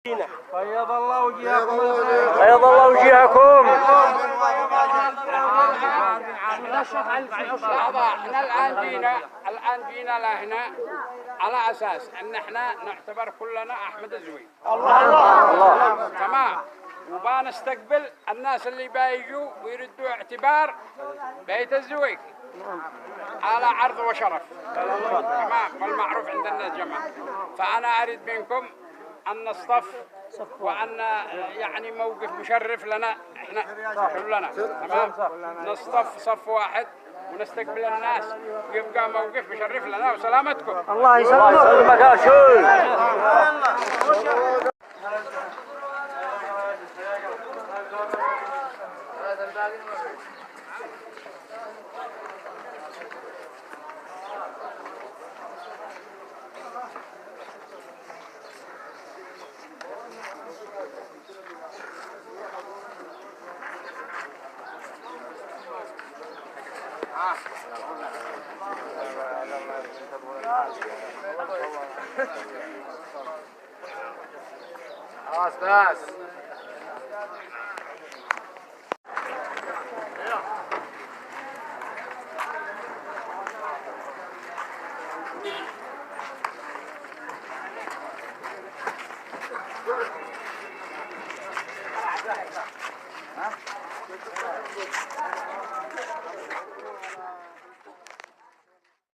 بيض الله وجهكم. بيض الله وجهكم. احنا الان جينا لهنا على اساس ان احنا نعتبر كلنا احمد الزوي. الله. تمام. وبنستقبل الناس اللي بيجوا ويردوا اعتبار بيت الزوي على عرض وشرف. تمام. والمعروف عند الناس جماعة. فانا اريد منكم ان نصطف وأن يعني موقف مشرف لنا احنا كلنا. تمام. نصطف صف واحد ونستقبل الناس ويبقى موقف مشرف لنا وسلامتكم. الله يسلمك يا شيخ. خلاص بس. ها؟